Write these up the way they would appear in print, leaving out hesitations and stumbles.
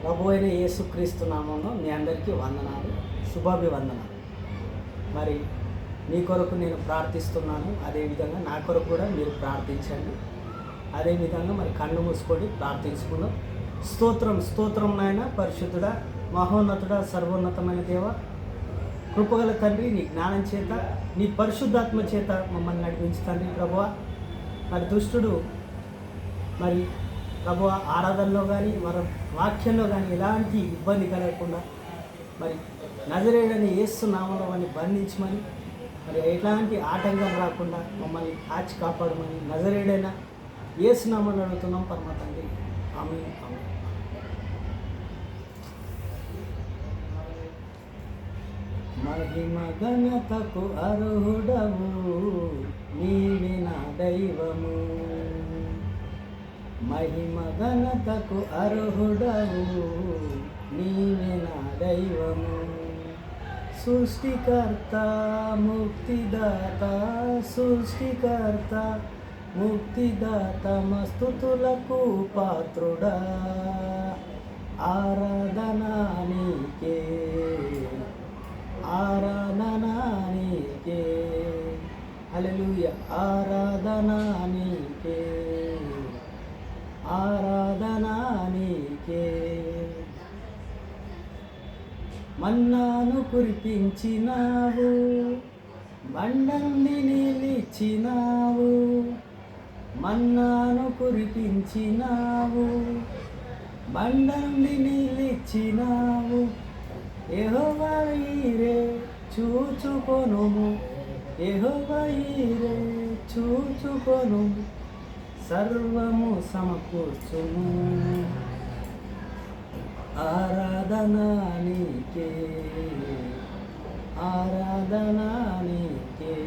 ప్రభు అయిన యేసుక్రీస్తు నామంలో మీ అందరికీ వందనాలు, శుభాభివందనాలు. మరి మీ కొరకు నేను ప్రార్థిస్తున్నాను, అదేవిధంగా నా కొరకు కూడా మీరు ప్రార్థించండి. అదేవిధంగా మరి కళ్ళు మూసుకొని ప్రార్థించుకుందాం. స్తోత్రం స్తోత్రం నాయన, పరిశుద్ధుడా, మహోన్నతుడా, సర్వోన్నతమైన దేవ, కృపగల తండ్రి, నీ జ్ఞానం చేత, నీ పరిశుద్ధాత్మ చేత మమ్మల్ని నడిపించుతండి ప్రభువా. మరి దుష్టుడు మరి ప్రభువా ఆరాధనలో కానీ మరి వాక్యంలో కానీ ఎలాంటి ఇబ్బంది కలగకుండా మరి నజరేయుడైన యేసు నామములో వారిని బంధించమని, మరి ఎలాంటి ఆటంకం రాకుండా మమ్మల్ని కాచి కాపాడమని నజరేయుడైన యేసు నామములో అడుగుతున్నాం పరమ తండ్రి. ఆమేన్. ఆమేన్. మహిమ ఘనతకు అర్హుడవు నీవే నా దైవము, మహిమ ఘనతకు అర్హుడవు నీవే నా దైవము. సృష్టికర్త ముక్తిదాత, సృష్టికర్త ముక్తిదాత, మస్తుతులకు పాత్రుడా, ఆరాధనా నీకే, ఆరాధనా నీకే, హల్లెలూయా, ఆరాధనా నీకే, ఆరాధనా నీకే. మన్నాను కురిపించినావు, బండల్ని నిలిచినావు, మన్నాను కురిపించినావు, బండల్ని నిలిచినావు. యెహోవా ఈరే చూచుకొనుము, యెహోవా ఈరే చూచుకొనుము, సర్వము సమకూర్చుము, ఆరాధనా నీకే, ఆరాధనా నీకే.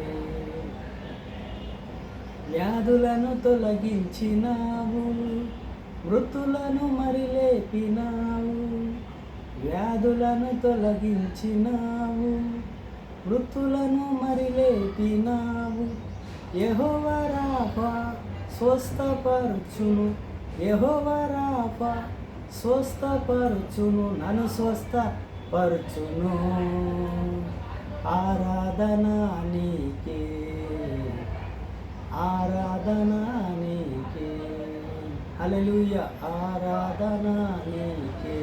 వ్యాధులను తొలగించినావు, మృతులను మరి లేపినావు, వ్యాధులను తొలగించినావు, మృతులను మరి లేపినావు. యెహోవా రాఫా స్వస్థపరచును, యెహోవా రాఫా స్వస్థపరచును, నన్ను స్వస్థపరచును, ఆరాధనా నీకే, ఆరాధనా నీకే, హల్లెలూయా, ఆరాధనా నీకే,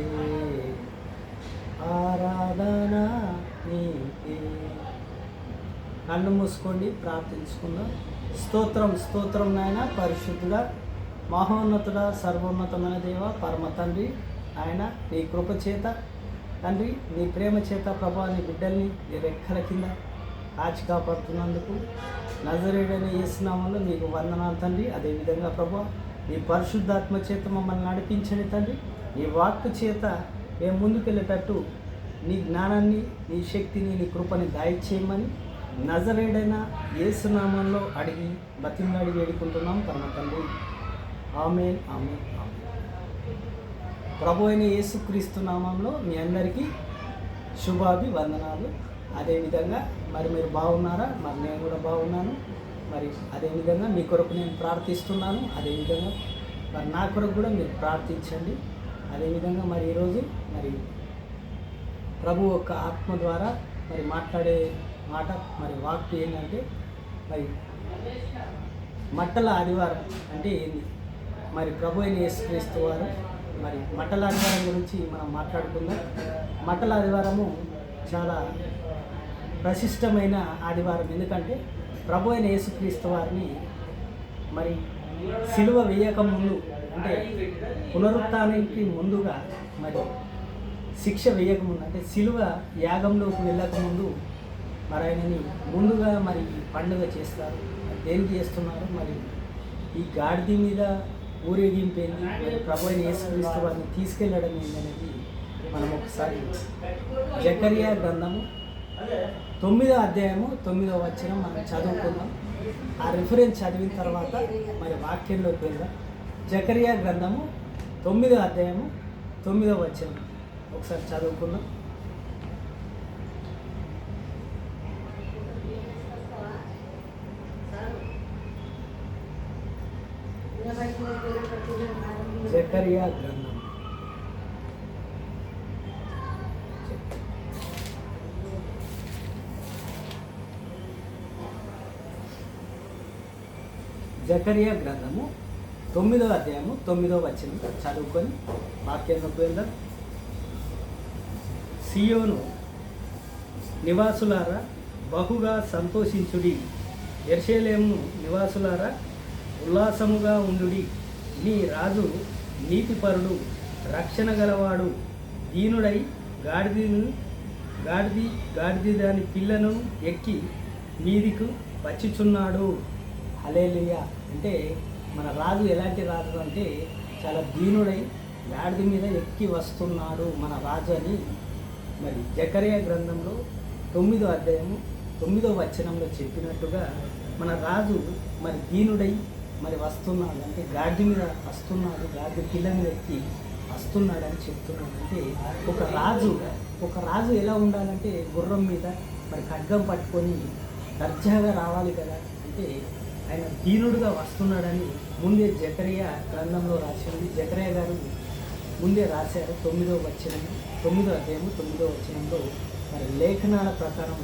ఆరాధనా నీకే. కళ్ళు మూసుకోండి, ప్రార్థించుకుందాం. స్తోత్రం స్తోత్రం నాయన, పరిశుద్ధుడా, మహోన్నతుడా, సర్వోన్నతమైన దేవ, పరమ తండ్రి, ఆయన నీ కృప చేత తండ్రి, నీ ప్రేమ చేత ప్రభా, నీ బిడ్డల్ని నీ రెక్కల కింద కాచి కాపాడుతున్నందుకు నజరేయుడైన యేసు నామములో నీకు వందనాలు తండ్రి. అదేవిధంగా ప్రభా, నీ పరిశుద్ధాత్మ చేత మమ్మల్ని నడిపించని తండ్రి, నీ వాక్కు చేత మేము ముందుకెళ్ళేటట్టు నీ జ్ఞానాన్ని, నీ శక్తిని, నీ కృపని దయచేయమని నజరేయుడైన యేసు నామములో అడిగి బతిమలాడి వేడుకుంటున్నాం పరమ తండ్రి. ఆమేన్. ఆమేన్. ఆమేన్. ప్రభు అయిన యేసుక్రీస్తు నామంలో మీ అందరికీ శుభాభివందనాలు. అదేవిధంగా మరి మీరు బాగున్నారా? మరి నేను కూడా బాగున్నాను. మరి అదేవిధంగా మీ కొరకు నేను ప్రార్థిస్తున్నాను. అదేవిధంగా మరి నా కొరకు కూడా మీరు ప్రార్థించండి. అదేవిధంగా మరి ఈరోజు మరి ప్రభు యొక్క ఆత్మ ద్వారా మరి మాట్లాడే మాట, మరి వాక్కు ఏంటంటే మరి మట్టల ఆదివారం అంటే ఏంది, మరి ప్రభు అయిన యేసుక్రీస్తు వారు మరి మట్టల ఆదివారం గురించి మనం మాట్లాడుకుందాం. మట్టల ఆదివారము చాలా ప్రశిష్టమైన ఆదివారం. ఎందుకంటే ప్రభు అయిన యేసుక్రీస్తు వారిని మరి సిలువ వేయక ముందు, అంటే పునరుత్థానానికి ముందుగా, మరి శిక్ష వేయకముందు, అంటే సిలువ యాగంలోకి వెళ్ళకముందు మరి ఆయనని ముందుగా మరి పండుగ చేస్తారు. దేనికి చేస్తున్నారు? మరి ఈ గాడిద మీద ఊరేగింపేంది, మరి ప్రభు అయిన యేసుక్రీస్తు వారిని తీసుకెళ్ళడం ఏంటనేది మనం ఒకసారి జకరియా గ్రంథము 9వ అధ్యాయము 9వ వచనం మనం చదువుకుందాం. ఆ రిఫరెన్స్ చదివిన తర్వాత మరి వాక్యంలోకి వెళ్దాం. జకరియా గ్రంథము 9వ అధ్యాయము 9వ వచనం ఒకసారి చదువుకుందాం. జకరియా గ్రంథం జకరియా గ్రంథము 9వ అధ్యాయము 9వ వచనం చదువుకొని వాక్యంలోకి వెళ్దాం. సియోను నివాసులారా బహుగా సంతోషించుడి, యెరూషలేము నివాసులారా ఉల్లాసముగా ఉండుడి. నీ రాజు నీతిపరుడు, రక్షణ గలవాడు, దీనుడై గాడిది దాని పిల్లను ఎక్కి మీదికు వచ్చిచున్నాడు. హల్లెలూయా. అంటే మన రాజు ఎలాంటి రాజు అంటే చాలా దీనుడై గాడిద మీద ఎక్కి వస్తున్నాడు మన రాజు అని మరి జకరియా గ్రంథంలో 9వ అధ్యాయము 9వ వచనంలో చెప్పినట్టుగా మన రాజు మరి దీనుడై మరి వస్తున్నాడు, అంటే గాడిద మీద వస్తున్నాడు, గాడిద పిల్ల మీద ఎక్కి వస్తున్నాడు అని చెప్తున్నాడు. అంటే ఒక రాజు ఎలా ఉండాలంటే గుర్రం మీద మరి ఖడ్గం పట్టుకొని దర్జాగా రావాలి కదా. అంటే ఆయన దీనుడుగా వస్తున్నాడని ముందే జకరియా గ్రంథంలో రాసింది. జకరియా గారు ముందే రాశారు 9వ అధ్యాయము 9వ వచనంలో మరి లేఖనాల ప్రకారం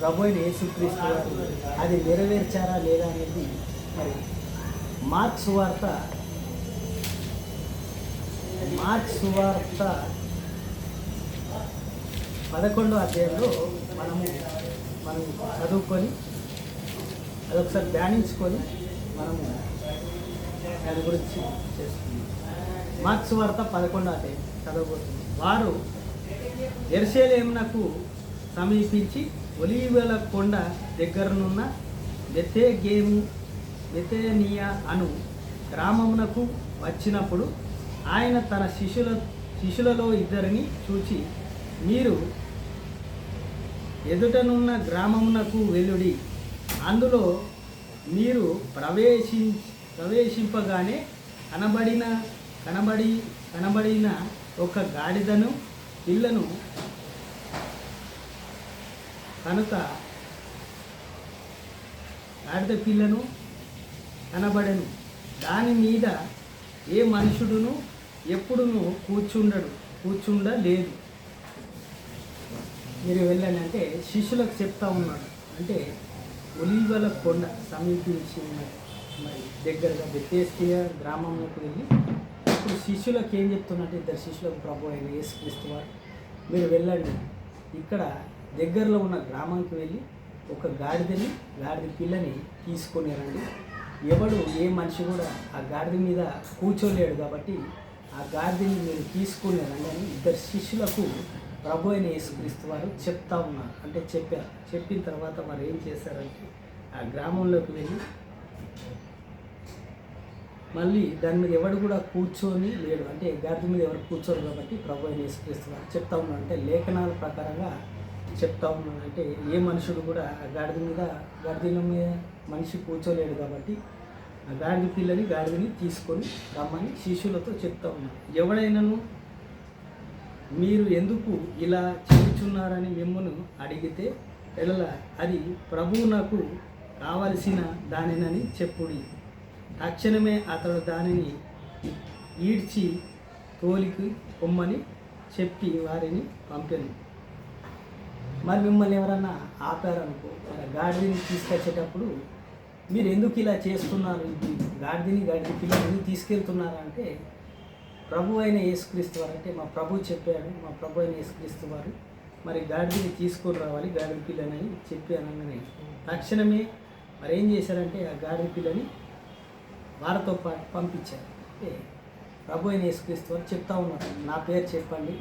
ప్రభు అయిన యేసుక్రీస్తు గారు అది నెరవేర్చారా లేదా అనేది మరి మార్క్స్ సువార్త 11వ అధ్యాయంలో మనం చదువుకొని అదొకసారి ధ్యానించుకొని మనము దాని గురించి చేసుకుందాం. మార్క్స్ సువార్త 11వ అధ్యాయం చదవబోతుంది. వారు యెరూషలేమునకు సమీపించి ఒలీవల కొండ దగ్గరనున్న బెతేనియా అను గ్రామమునకు వచ్చినప్పుడు ఆయన తన శిష్యులలో ఇద్దరిని చూచి, మీరు ఎదుటనున్న గ్రామమునకు వెళ్ళుడి, అందులో మీరు ప్రవేశింపగానే కనబడిన ఒక గాడిదను పిల్లను కనుక గాడిద పిల్లను కనబడెను. దాని మీద ఏ మనుషుడును ఎప్పుడును కూర్చుండలేదు. మీరు వెళ్ళండి అంటే శిష్యులకు చెప్తా ఉన్నాడు. అంటే ఒలీవల కొండ సమీపించి మరి దగ్గరగా బెతేస్తియా గ్రామంలోకి వెళ్ళి ఇప్పుడు శిష్యులకు ఏం చెప్తున్నట్టు, ఇద్దరు శిష్యులకు ప్రభు అయిన యేసుక్రీస్తు వారు, మీరు వెళ్ళండి, ఇక్కడ దగ్గరలో ఉన్న గ్రామానికి వెళ్ళి ఒక గాడిద పిల్లని తీసుకొని రండి. ఏ మనిషి కూడా ఆ గాడిద మీద కూర్చోలేడు కాబట్టి ఆ గాడిదని మీరు తీసుకొని రండి అని ఇద్దరు శిష్యులకు ప్రభు అయిన యేసుక్రీస్తు వారు చెప్తా ఉన్నారు. అంటే చెప్పారు. చెప్పిన తర్వాత వారు ఏం చేశారంటే ఆ గ్రామంలోకి వెళ్ళి మళ్ళీ దాని మీద ఎవడు కూడా కూర్చొని లేడు, అంటే గాడిద మీద ఎవరు కూర్చోరు కాబట్టి ప్రభు అయిన యేసుక్రీస్తు వారు చెప్తా ఉన్నారు. అంటే లేఖనాల ప్రకారంగా చెప్తా ఉన్నాను. అంటే ఏ మనుషుడు కూడా గాడిద మీద మనిషి కూర్చోలేడు కాబట్టి ఆ గాడిదని తీసుకొని రమ్మని శిష్యులతో చెప్తా ఉన్నాను. ఎవడైనాను మీరు ఎందుకు ఇలా చేయుచున్నారని మిమ్మల్ని అడిగితే అది ప్రభువు నాకు కావలసిన దానినని చెప్పుడి. తక్షణమే అతడు దానిని ఈడ్చి తోలికి పొమ్మని చెప్పి వారిని పంపాను. మరి మిమ్మల్ని ఎవరన్నా ఆపారనుకో, మరి గాడిదని తీసుకొచ్చేటప్పుడు మీరు ఎందుకు ఇలా చేస్తున్నారు, గాడిద పిల్లలు ఎందుకు తీసుకెళ్తున్నారు అంటే ప్రభు అయిన యేసుక్రీస్తు వారు, అంటే మా ప్రభు చెప్పాడు, మా ప్రభు అయిన యేసుక్రీస్తు వారు మరి గాడిదని తీసుకొని రావాలి, గాడిద పిల్లని చెప్పి అనగానే తక్షణమే మరి ఏం చేశారంటే ఆ గాడిద పిల్లని వారితో పాటు పంపించారు. అంటే ప్రభు అయిన యేసుక్రీస్తు వారు చెప్తా ఉన్నారు, నా పేరు చెప్పండి,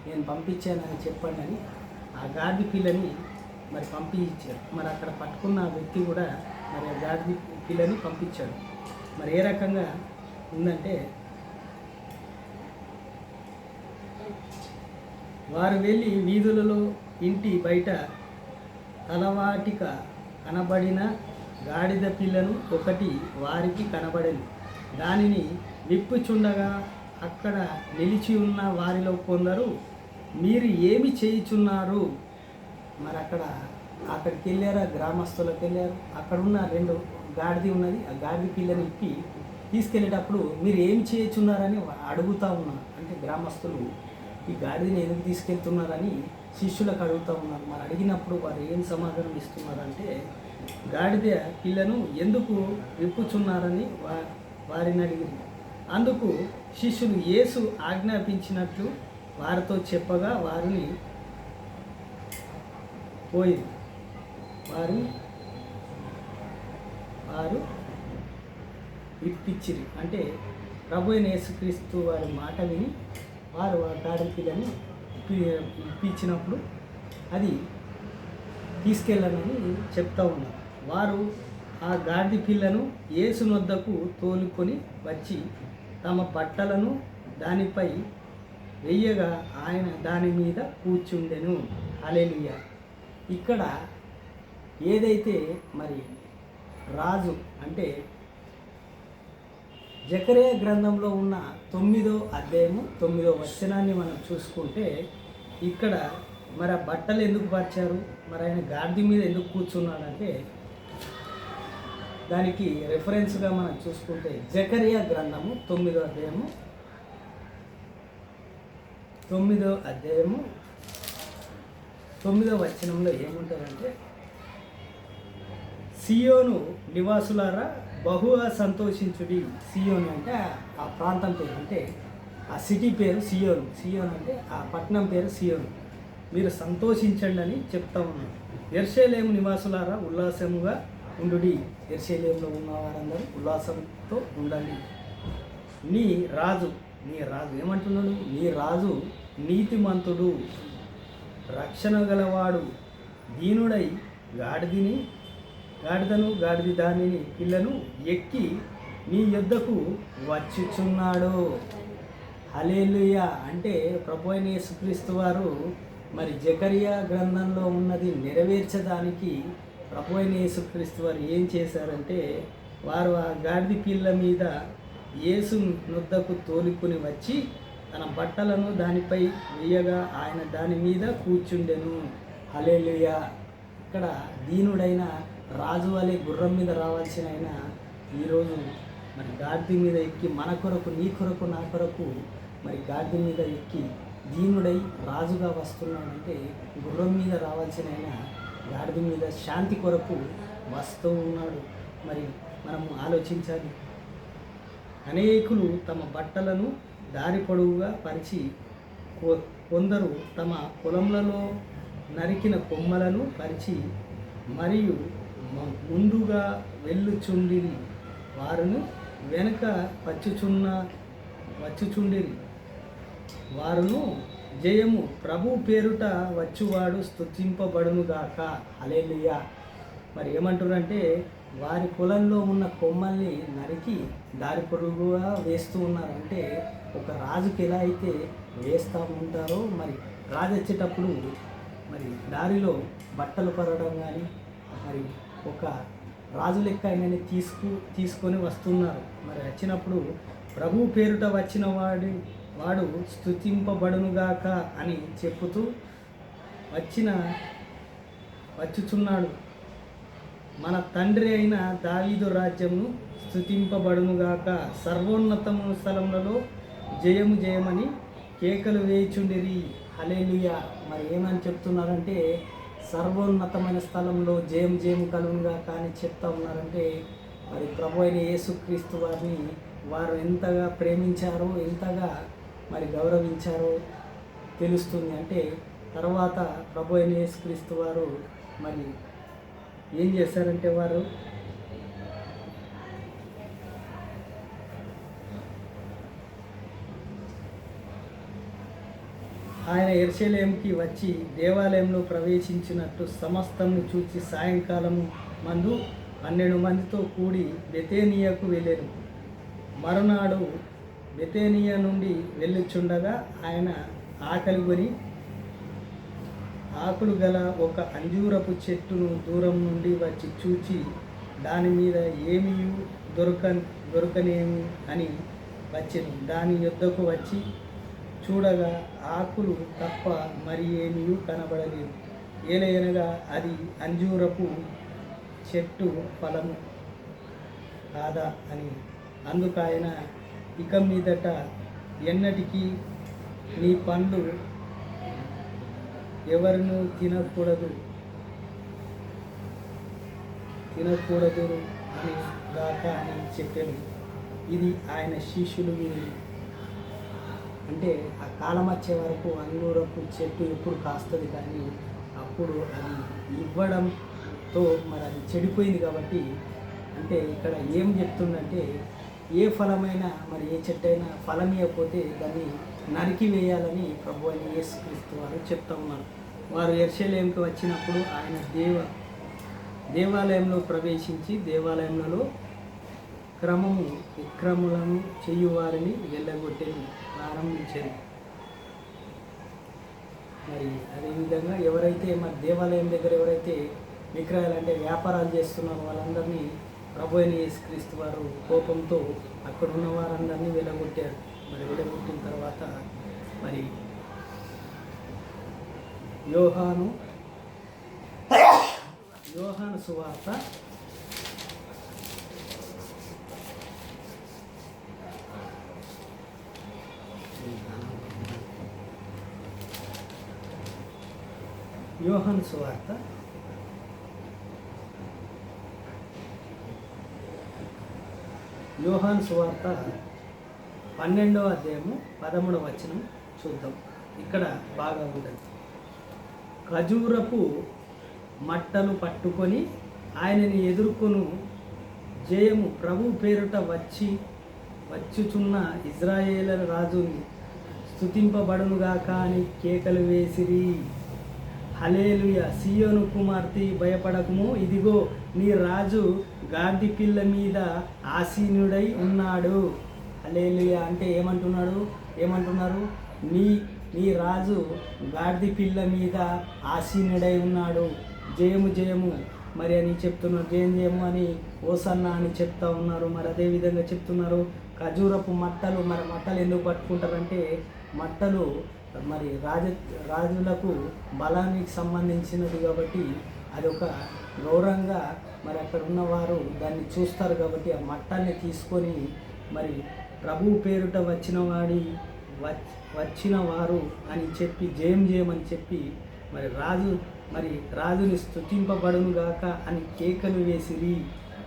నేను పంపించానని చెప్పండి అని ఆ గాడిద పిల్లని మరి పంపించారు. మరి అక్కడ పట్టుకున్న వ్యక్తి కూడా మరి ఆ గాడిద పిల్లని పంపించాడు. మరి ఏ రకంగా ఉందంటే వారు వెళ్ళి వీధులలో ఇంటి బయట తలవాటిక కనబడిన గాడిద పిల్లను ఒకటి వారికి కనబడేది. దానిని విప్పుచుండగా అక్కడ నిలిచి ఉన్న వారిలో కొందరు, మీరు ఏమి చేయుచున్నారు? మరి అక్కడికి వెళ్ళారు, ఆ గ్రామస్తులకు వెళ్ళారు. అక్కడ ఉన్న 2 గాడిద ఉన్నది, ఆ గాడిద పిల్లని ఇప్పి తీసుకెళ్ళేటప్పుడు మీరు ఏమి చేయుచున్నారని అడుగుతూ ఉన్నారు. అంటే గ్రామస్తులు ఈ గాడిదని ఎందుకు తీసుకెళ్తున్నారని శిష్యులకు అడుగుతూ ఉన్నారు. మరి అడిగినప్పుడు వారు ఏం సమాధానం ఇస్తున్నారంటే గాడిద పిల్లను ఎందుకు విప్పుచున్నారని వారిని అడిగింది. అందుకు శిష్యులు యేసు ఆజ్ఞాపించినట్లు వారితో చెప్పగా వారిని పోయింది. వారు విప్పించిరి. అంటే ప్రభు అయిన యేసుక్రీస్తు వారి మాట విని వారు ఆ గాడిద పిల్లని ఇప్పించినప్పుడు అది తీసుకెళ్ళాలని చెప్తా ఉన్నారు. వారు ఆ గాడిద పిల్లను యేసు వద్దకు తోలుకొని వచ్చి తమ బట్టలను దానిపై వెయ్యగా ఆయన దాని మీద కూర్చుండెను. హల్లెలూయా. ఇక్కడ ఏదైతే మరి రాజు అంటే జకరియా గ్రంథంలో ఉన్న 9వ అధ్యాయము 9వ వచనాన్ని మనం చూసుకుంటే ఇక్కడ మరి ఆ బట్టలు ఎందుకు పరిచారు, మరి ఆయన గాడిద మీద ఎందుకు కూర్చున్నాడంటే దానికి రెఫరెన్స్గా మనం చూసుకుంటే జకరియా గ్రంథము 9వ అధ్యాయము 9వ వచనంలో ఏముంటారంటే, సియోను నివాసులారా బహుగా సంతోషించుడి. సియోను అంటే ఆ ప్రాంతం పేరు, అంటే ఆ సిటీ పేరు సియోను. సియోను అంటే ఆ పట్టణం పేరు సియోను. మీరు సంతోషించండి అని చెప్తా ఉన్నాను. యెరూషలేము నివాసులారా ఉల్లాసముగా ఉండుడి. యెరూషలేములో ఉన్న వారందరూ ఉల్లాసంతో ఉండండి. నీ రాజు ఏమంటున్నాడు? నీ రాజు నీతిమంతుడు, రక్షణ గలవాడు, దీనుడై గాడిదను గాడిద దానిని పిల్లను ఎక్కి నీ యొద్దకు వచ్చుచున్నాడు. హల్లెలూయా. అంటే ప్రభు అయిన యేసుక్రీస్తు వారు మరి జకరియా గ్రంథంలో ఉన్నది నెరవేర్చడానికి ప్రభు అయిన యేసుక్రీస్తు వారు ఏం చేశారంటే, వారు ఆ గాడిద పిల్ల మీద యేసు నొద్దకు తోలుకొని వచ్చి తన బట్టలను దానిపై వేయగా ఆయన దాని మీద కూర్చుండెను. హల్లెలూయా. ఇక్కడ దీనుడైన రాజు వలె గుర్రం మీద రావాల్సిన ఆయన ఈరోజు మరి గాడిద మీద ఎక్కి మన కొరకు, నీ కొరకు, నా కొరకు మరి గాడిద మీద ఎక్కి దీనుడై రాజుగా వస్తున్నాడంటే గుర్రం మీద రావాల్సిన ఆయన గాడిద మీద శాంతి కొరకు వస్తూ ఉన్నాడు. మరి మనము ఆలోచించాలి. అనేకులు తమ బట్టలను దారి పొడవుగా పరిచి, కొందరు తమ పొలంలో నరికిన కొమ్మలను పరిచి మరియు ముందుగా వెళ్ళుచుండిరి, వారును వెనుక వచ్చుచుండిరి. వారును జయము ప్రభు పేరుట వచ్చువాడు స్తుతింపబడునుగాక. హల్లెలూయా. మరి ఏమంటున్నారంటే వారి పొలంలో ఉన్న కొమ్మల్ని నరికి దారి పొరుగుగా వేస్తూ ఉన్నారు. అంటే ఒక రాజుకి ఎలా అయితే వేస్తూ ఉంటారో మరి రాజు వచ్చేటప్పుడు మరి దారిలో బట్టలు పరవడం కానీ మరి ఒక రాజు లెక్క ఆయనని తీసుకొని వస్తున్నారు. మరి వచ్చినప్పుడు ప్రభు పేరుట వచ్చిన వాడు స్తుతింపబడునుగాక అని చెప్పుతూ వచ్చుచున్నాడు. మన తండ్రి అయిన దావీదు రాజ్యమును స్తుతింపబడునుగాక. సర్వోన్నతము స్థలములలో జయము జయమని కేకలు వేయుచుండిరి. హల్లెలూయా. మరి ఏమని చెప్తున్నారంటే సర్వోన్నతమైన స్థలంలో జయం జయము కలుగునుగాక అని చెప్తా ఉన్నారంటే మరి ప్రభు అయిన యేసుక్రీస్తు వారిని వారు ఎంతగా ప్రేమించారో, ఎంతగా మరి గౌరవించారో తెలుస్తుంది. అంటే తర్వాత ప్రభు అయిన యేసుక్రీస్తు వారు మరి ఏం చేశారంటే వారు ఆయన యెరూషలేముకి వచ్చి దేవాలయంలో ప్రవేశించినట్టు సమస్తము చూచి సాయంకాలము మందు 12 మందితో కూడి బెతేనియాకు వెళ్ళారు. మరునాడు బెతేనియా నుండి వెళ్ళుచుండగా ఆయన ఆకలి ఆకులు గల ఒక అంజూరపు చెట్టును దూరం నుండి వచ్చి చూచి దాని మీద ఏమీ దొరకనేమి అని వచ్చెను. దాని యొద్దకు వచ్చి చూడగా ఆకులు తప్ప మరి ఏమీ కనబడలేదు. ఏలయనగా అది అంజూరపు చెట్టు ఫలము కాదా అని. అందుకైన ఇక మీదట ఎన్నటికీ నీ పండ్లు ఎవరినూ తినకూడదు తినకూడదు అని గాక అని చెప్పాను. ఇది ఆయన శిష్యులు విని, అంటే ఆ కాలం వచ్చే వరకు అంగూరపు చెట్టు ఎప్పుడు కాస్తుంది, కానీ అప్పుడు అది ఇవ్వడంతో మరి అది చెడిపోయింది. కాబట్టి అంటే ఇక్కడ ఏం చెప్తుందంటే, ఏ ఫలమైనా మరి ఏ చెట్టు అయినా ఫలం ఇవ్వకపోతే దాన్ని నరికి వేయాలని ప్రభు అయిన యేసుక్రీస్తు వారు చెప్తా ఉన్నారు. వారు యెరూషలేముకి వచ్చినప్పుడు ఆయన దేవాలయంలో ప్రవేశించి దేవాలయంలో విక్రములను చేయువారిని వెళ్ళగొట్టేది ప్రారంభించారు. మరి అదేవిధంగా ఎవరైతే మరి దేవాలయం దగ్గర ఎవరైతే విక్రయాలు అంటే వ్యాపారాలు చేస్తున్నారో వాళ్ళందరినీ ప్రభు అయిన యేసుక్రీస్తు వారు కోపంతో అక్కడ ఉన్న వారందరినీ వెళ్ళగొట్టారు. మరి వెళ్ళగొట్టిన తర్వాత మరి యోహాను సువార్త 12వ అధ్యాయము 13వ వచనం చూద్దాం. ఇక్కడ బాగా ఉంటుంది. ఖజూరపు మట్టలు పట్టుకొని ఆయనని ఎదుర్కొను జయము ప్రభు పేరుట వచ్చుచున్న ఇజ్రాయేల్ రాజుని స్తుతింపబడునుగాక అని కేకలు వేసిరి. హల్లెలూయా. సీయోను కుమార్తె భయపడకుము, ఇదిగో నీ రాజు గాడిద పిల్ల మీద ఆసీనుడై ఉన్నాడు. హల్లెలూయా. అంటే ఏమంటున్నారు? నీ రాజు గాడిద పిల్ల మీద ఆసీనుడై ఉన్నాడు. జయము జయము మరి అని చెప్తున్నారు. జయము అని ఓసన్న అని చెప్తా ఉన్నారు. మరి అదేవిధంగా చెప్తున్నారు ఖజూరపు మట్టలు. మరి మట్టలు ఎందుకు పట్టుకుంటారంటే, మట్టలు మరి రాజులకు బలానికి సంబంధించినది కాబట్టి అది ఒక గౌరవంగా మరి అక్కడ ఉన్నవారు దాన్ని చూస్తారు. కాబట్టి ఆ మట్టాన్ని తీసుకొని మరి ప్రభు పేరుట వచ్చిన వారు అని చెప్పి జయం జయమని చెప్పి మరి రాజుని స్తుతింపబడునుగాక అని కేకలు వేసిరి.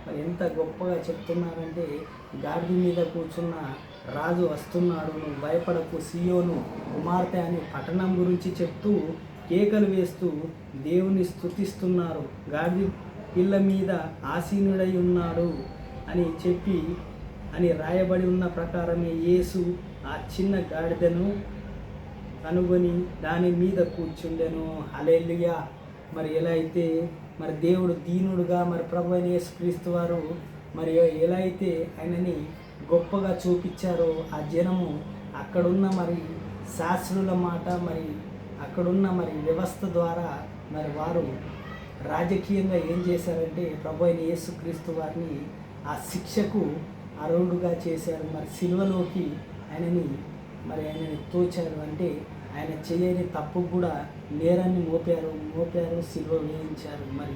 మరి ఎంత గొప్పగా చెప్తున్నారంటే, గాడిద మీద కూర్చున్న రాజు వస్తున్నాడు, నువ్వు భయపడకు సీయోను కుమార్తె అని పట్టణం గురించి చెప్తూ కేకలు వేస్తూ దేవుని స్తుతిస్తున్నారు. గాడిద పిల్ల మీద ఆసీనుడై ఉన్నాడు అని చెప్పి అని రాయబడి ఉన్న ప్రకారమే యేసు ఆ చిన్న గాడిదను కనుగొని దాని మీద కూర్చుండెను. హల్లెలూయా. మరి ఎలా అయితే మరి దేవుడు దీనుడుగా మరి ప్రభు అయిన యేసుక్రీస్తు వారు మరి ఎలా అయితే ఆయనని గొప్పగా చూపించారో, ఆ జనము అక్కడున్న మరి శాస్త్రుల మాట మరి అక్కడున్న మరి వ్యవస్థ ద్వారా మరి వారు రాజకీయంగా ఏం చేశారంటే, ప్రభు అయిన యేసుక్రీస్తు వారిని ఆ శిక్షకు అర్హుడుగా చేశారు. మరి సిలువలోకి ఆయనని తోచారు. అంటే ఆయన చేయని తప్పు కూడా నేరాన్ని మోపారు, సిలువ వేయించారు. మరి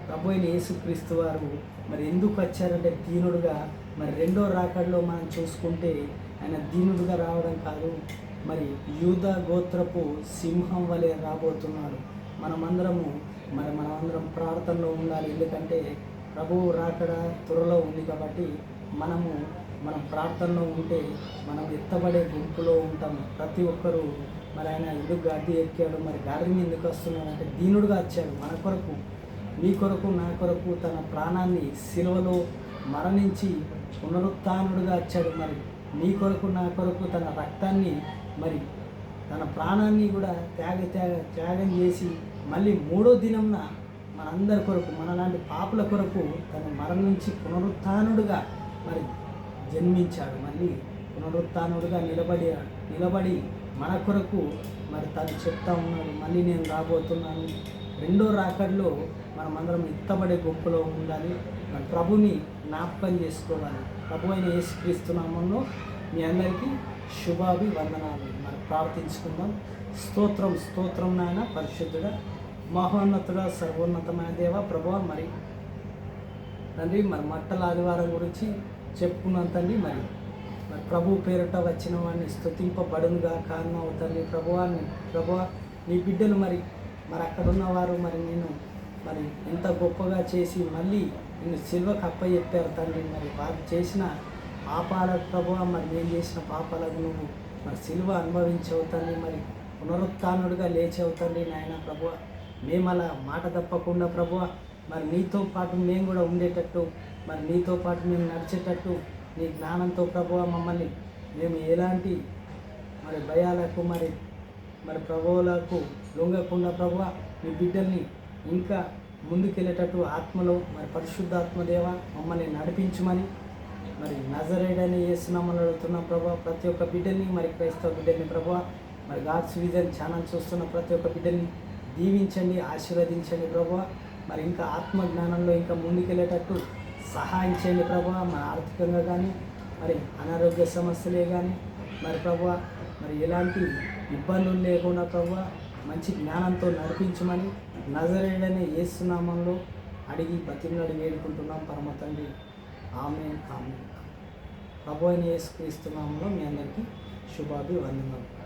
ప్రభు అయిన యేసుక్రీస్తు వారు మరి ఎందుకు వచ్చారంటే దీనుడుగా. మరి రెండో రాకడలో మనం చూసుకుంటే ఆయన దీనుడుగా రావడం కాదు, మరి యూదా గోత్రపు సింహం వలె రాబోతున్నాడు. మనమందరం ప్రార్థనలో ఉండాలి. ఎందుకంటే ప్రభువు రాకడ త్వరలో ఉంది. కాబట్టి మనం ప్రార్థనలో ఉంటే మనం ఎత్తబడే గుంపులో ఉంటాం. ప్రతి ఒక్కరూ మరి ఆయన ఎందుకు గాడిద ఎక్కాడు, మరి గాడిద ఎందుకు వస్తున్నాడు అంటే దీనుడుగా వచ్చాడు. మన కొరకు, మీ కొరకు, నా కొరకు తన ప్రాణాన్ని సిలువలో మరణించి పునరుత్థానుడుగా వచ్చాడు. మరి మీ కొరకు, నా కొరకు తన రక్తాన్ని మరి తన ప్రాణాన్ని కూడా త్యాగం చేసి మళ్ళీ 3వ దినంన మనందరి కొరకు, మనలాంటి పాపుల కొరకు తను మరణించి పునరుత్థానుడుగా మరి జన్మించాడు. మళ్ళీ పునరుత్థానుడుగా నిలబడి మన కొరకు మరి తను చెప్తా ఉన్నాడు, మళ్ళీ నేను రాబోతున్నాను. రెండో రాకడలో మనమందరం ఎత్తబడే గుంపులో ఉండాలి. మరి ప్రభుని జ్ఞాపకం చేసుకోవాలి. ప్రభు అయిన యేసుక్రీస్తు నామములో మీ అందరికీ శుభాభివందనాలు. మరి ప్రార్థించుకుందాం. స్తోత్రం నాయన, పరిశుద్ధుడా, మహోన్నతుడ, సర్వోన్నతమైన దేవ ప్రభువా, మరి తండ్రి మరి మట్టల ఆదివారం గురించి చెప్పుకున్నాం తండ్రి. మరి ప్రభు పేరుట వచ్చిన వాడిని స్తుతింపబడునుగా కారణం అవుతుంది. ప్రభువా నీ బిడ్డలు మరి అక్కడ ఉన్నవారు మరి నేను మరి ఎంత గొప్పగా చేసి మళ్ళీ నిన్ను సిలువకు అప్పచెప్పారు తండ్రి. మరి వారు చేసిన పాపాలకు ప్రభువా, మరి మేము చేసిన పాపాలకు నువ్వు మరి సిలువ అనుభవించవు తండ్రి. మరి పునరుత్థానుడిగా లేచావు తండ్రి నాయన ప్రభువ. మేము అలా మాట తప్పకుండా ప్రభువ, మరి నీతో పాటు మేము కూడా ఉండేటట్టు, మరి నీతో పాటు మేము నడిచేటట్టు నీ జ్ఞానంతో ప్రభువ మమ్మల్ని మేము ఎలాంటి మరి భయాలకు మరి మరి ప్రభువులకు లొంగకుండా ప్రభువ మీ బిడ్డల్ని ఇంకా ముందుకెళ్ళేటట్టు ఆత్మలో మరి పరిశుద్ధాత్మదేవ మమ్మల్ని నడిపించమని మరి నజరేయుడైన యేసునామములో అడుగుతున్నాం ప్రభువ. ప్రతి ఒక్క బిడ్డని మరి క్రైస్తవ బిడ్డని ప్రభువ, మరి గాడ్స్ విజన్ ఛానల్ చూస్తున్న ప్రతి ఒక్క బిడ్డని దీవించండి, ఆశీర్వదించండి ప్రభువ. మరి ఇంకా ఆత్మ జ్ఞానంలో ఇంకా ముందుకెళ్ళేటట్టు సహాయం చేయండి ప్రభువ. మన ఆర్థికంగా కానీ మరి అనారోగ్య సమస్యలే కానీ మరి ప్రభువ, మరి ఎలాంటి ఇబ్బందులు లేకుండా ప్రభువ మంచి జ్ఞానంతో నడిపించమని నజరేయుడైన యేసునామంలో అడిగి బతిమలాడి వేడుకుంటున్నాం పరమ తండ్రి. ఆమేన్ ఆమేన్. ప్రభు అయిన యేసుక్రీస్తు నామములో మీ అందరికీ శుభాభివందనాలు.